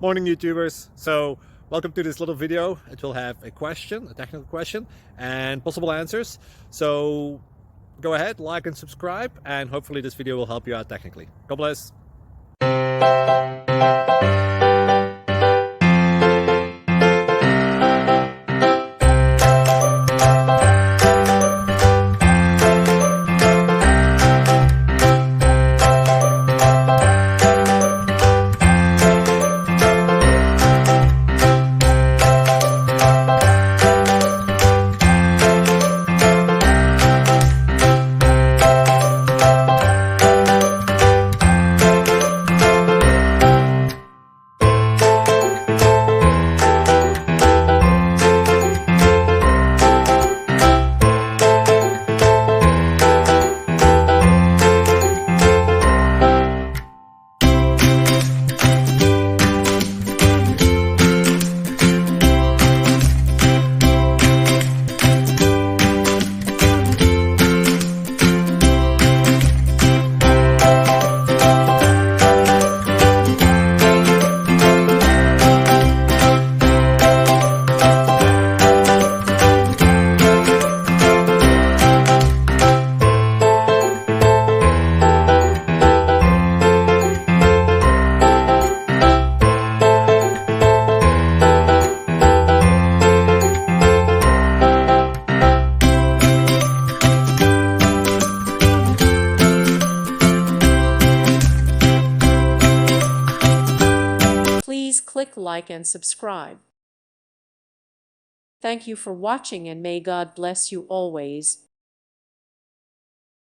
Morning YouTubers. So welcome to this little video. It will have a question, a technical question, and possible answers. So go ahead, like and subscribe, and hopefully this video will help you out technically. God bless. Please click like and subscribe. Thank you for watching and may God bless you always.